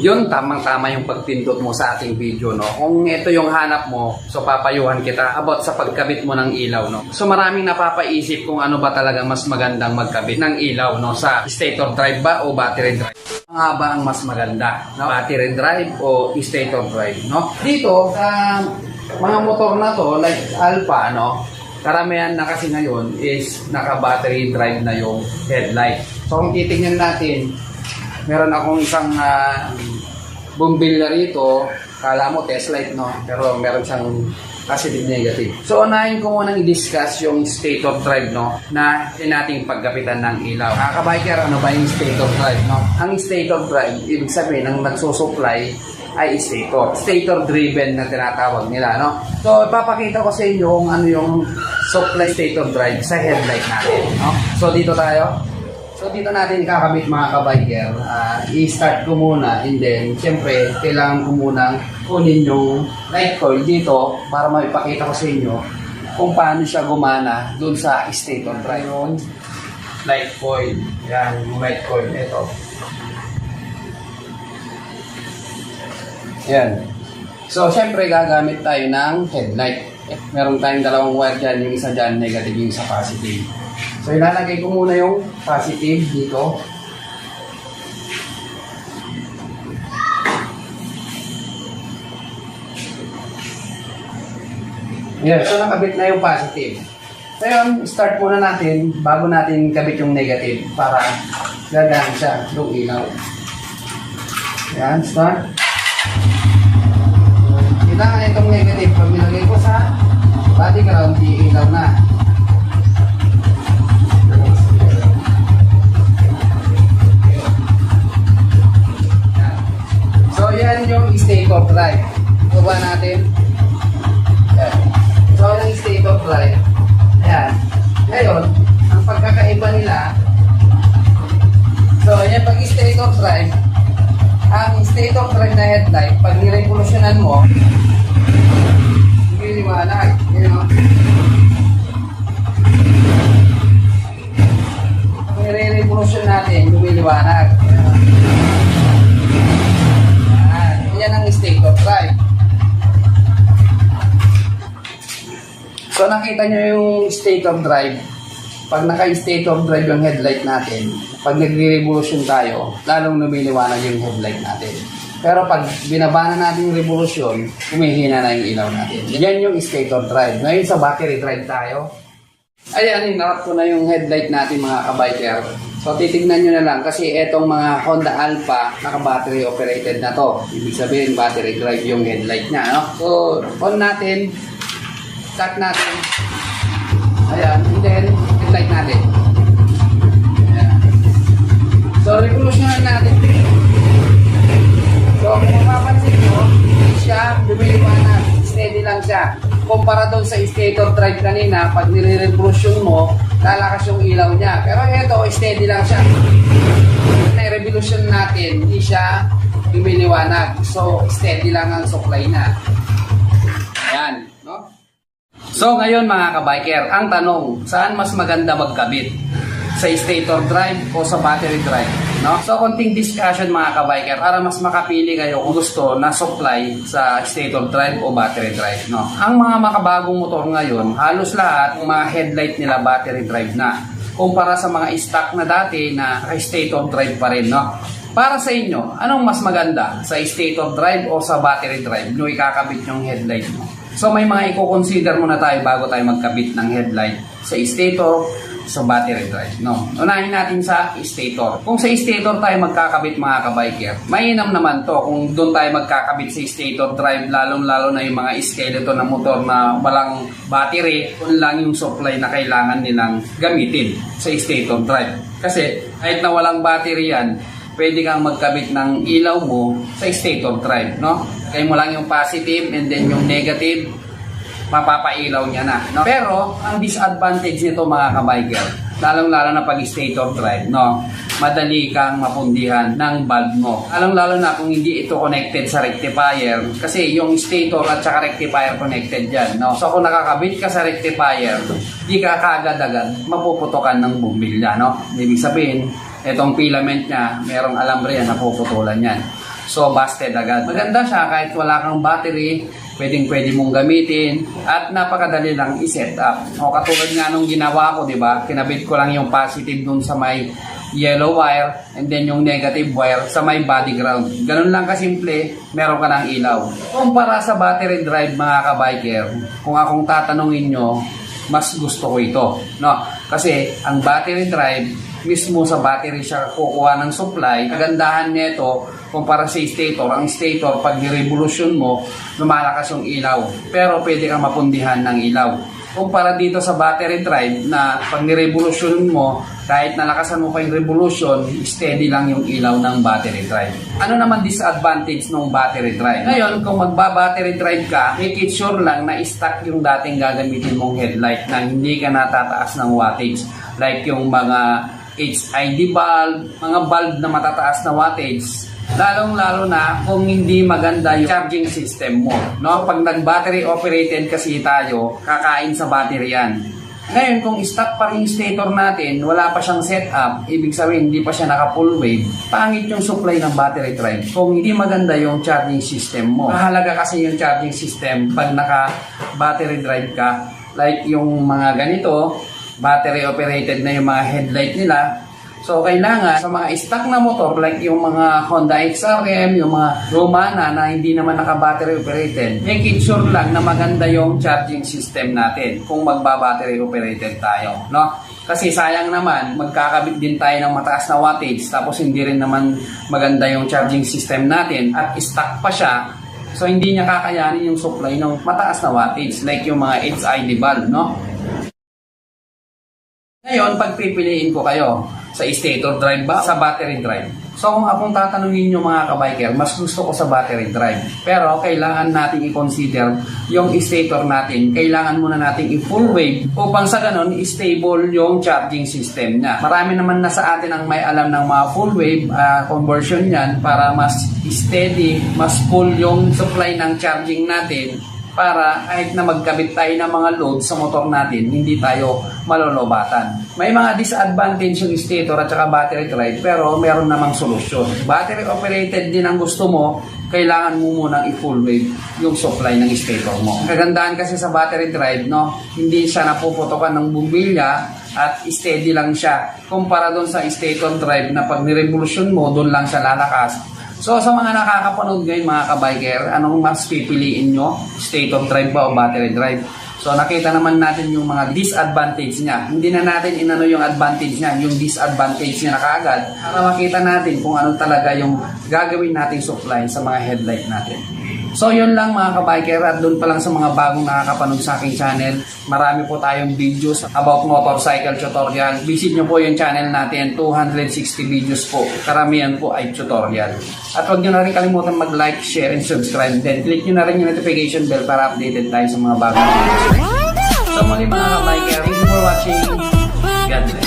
Yun, tamang-tama yung pagpindot mo sa ating video, no? Kung ito yung hanap mo, so papayuhan kita about sa pagkabit mo ng ilaw, no? So maraming napapaisip kung ano ba talaga mas magandang magkabit ng ilaw, no? Sa stator drive ba o battery drive? Ano nga ba ang mas maganda? No? Battery drive o stator drive, no? Dito, sa mga motor na to, like Alpha, no? Karamihan na kasi ngayon is naka-battery drive na yung headlight. So kung titingnan natin, meron akong isang bumbilya rito. Kala mo test light, no? Pero meron siyang positive negative. So unahin ko munang i-discuss yung state of drive, no? Na nating pagkapitan ng ilaw. Kaka-biker, ano ba yung state of drive, no? Ang state of drive, ibig sabihin, ang nagsusupply ay stator. Stator driven na tinatawag nila, no? So ipapakita ko sa inyo kung ano yung supply stator drive sa headlight natin, no? So dito tayo. So dito natin kakabit mga ka-biker. I-start ko muna and then siyempre kailangan ko munang kunin yung light coil dito para maipakita ko sa inyo kung paano siya gumana dun sa stator drive. Yung light coil. Yan, yung light coil. Ito. Yan. So siyempre gagamit tayo ng headlight. Meron tayong dalawang wire dyan. Yung isa dyan negative, yung isa positive. So ilalagay ko muna yung positive dito. Yeah, so nakabit na yung positive. So yun, start muna natin bago natin kabit yung negative para gagana siya yung ilaw. Yan, start. Kailangan itong negative. Pag nilagay ko sa body ground, ilaw na. So yan yung state of drive. Baba natin. Yan. So yung state of drive. Ayan. Ngayon, ang pagkakaiba nila. So yan pag state of drive. Ang state of drive na headlight, pag nirevolusyonan mo, hindi liwanag. You know? Pag nire-revolusyon natin, lumiliwanag. Yan ang state of drive. So nakita nyo yung state of drive. Pag naka-state of drive yung headlight natin, pag nagre-revolution tayo, lalong lumiliwanag yung headlight natin. Pero pag binaba na natin yung revolution, humihina na yung ilaw natin. Yan yung state of drive. Ngayon sa battery drive tayo. Ayan, hinarap ko na yung headlight natin mga ka-biker. So titignan nyo na lang kasi etong mga Honda Alpha naka-battery operated na to. Ibig sabihin battery drive yung headlight niya, no? So on natin, start natin. Ayan, and then headlight natin. Ayan. So revolutionan natin. So kung mapapansin nyo, hindi siya lumiliwanag. Steady lang siya. Kumpara doon sa stator drive kanina, pag nire-revolution mo, lalakas yung ilaw niya. Pero ito, steady lang siya. Na-revolution natin, hindi siya lumiliwanag. So steady lang ang supply na. Ayan, no? So ngayon mga ka-biker, ang tanong, saan mas maganda magkabit? Sa stator drive o sa battery drive, no? So konting discussion mga ka-biker para mas makapili kayo kung gusto na supply sa stator drive o battery drive, no? Ang mga makabagong motor ngayon, halos lahat ng mga headlight nila battery drive na kumpara sa mga stock na dati na stator drive pa rin, no? Para sa inyo, anong mas maganda sa stator drive o sa battery drive nung ikakabit yung headlight mo? So may mga i-consider muna tayo bago tayo magkabit ng headlight sa stator, sa battery drive, no? Unahin natin sa stator. Kung sa stator tayo magkakabit mga ka-biker, mainam naman to kung doon tayo magkakabit sa stator drive, lalong-lalo na yung mga skeleton ng motor na walang battery, kung lang yung supply na kailangan nilang gamitin sa stator drive. Kasi kahit na walang battery yan, pwede kang magkabit ng ilaw mo sa stator drive, no? Kaya mo lang yung positive and then yung negative, mapapailaw niya na, no? Pero ang disadvantage nito mga ka-biker, lalong-lalo na pag stator drive, no? Madali kang mapundihan ng bulb mo. Lalong-lalo na kung hindi ito connected sa rectifier, kasi yung stator at saka rectifier connected dyan, no? So kung nakakabit ka sa rectifier, di ka kaagad-agad mapuputokan ng bumbilya, no? Ibig sabihin, itong filament niya, merong alambre yan, napuputulan yan. So, busted agad. Maganda siya kahit wala kang battery, pwede mong gamitin at napakadali lang i-set up. O katulad nga nung ginawa ko, di ba? Kinabit ko lang yung positive dun sa may yellow wire and then yung negative wire sa may body ground. Ganun lang kasimple, meron ka ng ilaw. Kumpara sa battery drive mga kabiker, kung akong tatanungin nyo, mas gusto ko ito. No? Kasi ang battery drive, mismo sa battery siya kukuha ng supply. Kagandahan nito, kumpara sa stator, ang stator pag ni-revolution mo, lumalakas yung ilaw. Pero pwede kang mapundihan ng ilaw. Kumpara dito sa battery drive na pag ni-revolution mo, kahit nalakasan mo pa yung revolution, steady lang yung ilaw ng battery drive. Ano naman disadvantage ng battery drive? Ngayon, kung magba-battery drive ka, make it sure lang na i-stock yung dating gagamitin mong headlight na hindi ka natataas ng wattage. Like yung mga HID bulb, mga bulb na matataas na wattage. Lalong-lalo na kung hindi maganda yung charging system mo. No? Pag nag-battery operated kasi tayo, kakain sa battery yan. Ngayon, kung stock pa rin yung stator natin, wala pa siyang setup, ibig sabihin hindi pa siya naka-full wave, pangit yung supply ng battery drive kung hindi maganda yung charging system mo. Mahalaga kasi yung charging system pag naka-battery drive ka. Like yung mga ganito, battery operated na yung mga headlight nila. So, kailangan sa mga stock na motor like yung mga Honda XRM, yung mga Romana na hindi naman naka-battery operated, make it sure lang na maganda yung charging system natin kung magba-battery operated tayo. No? Kasi sayang naman, magkakabit din tayo ng mataas na wattage tapos hindi rin naman maganda yung charging system natin at stock pa siya. So, hindi niya kakayanin yung supply ng mataas na wattage like yung mga HID bulb. No? Ngayon, pagpipiliin ko kayo, sa stator drive ba, sa battery drive? So kung akong tatanungin nyo mga kabiker, mas gusto ko sa battery drive. Pero kailangan natin i-consider yung stator natin. Kailangan muna natin i-full wave upang sa ganon, stable yung charging system niya. Marami naman na sa atin ang may alam ng mga full wave conversion yan para mas steady, mas full yung supply ng charging natin para kahit na magkabit tayo ng mga load sa motor natin, hindi tayo malolobatan. May mga disadvantage yung stator at saka battery drive, pero meron namang solusyon. Battery operated din ang gusto mo, kailangan mo munang i-full wave yung supply ng stator mo. Kagandahan kasi sa battery drive, no, hindi siya napuputokan ng bumbilya at steady lang siya. Kumpara doon sa stator drive na pag ni-revolution mo, doon lang siya lalakas. So sa mga nakakapanood ngayon mga kabiker, anong mas pipiliin nyo? Stator drive ba o battery drive? So nakita naman natin yung mga disadvantage niya. Hindi na natin inano yung advantage niya, yung disadvantage niya na kaagad para makita natin kung ano talaga yung gagawin nating supply sa mga headlight natin. So yun lang mga kabiker, at doon pa lang sa mga bagong nakakapanood sa aking channel, marami po tayong videos about motorcycle tutorial. Visit nyo po yung channel natin, 260 videos po. Karamihan po ay tutorial. At huwag nyo na rin kalimutan mag-like, share, and subscribe. Then click nyo na rin yung notification bell para updated tayo sa mga bagong videos. So muli mga kabiker, thank you for watching. God bless.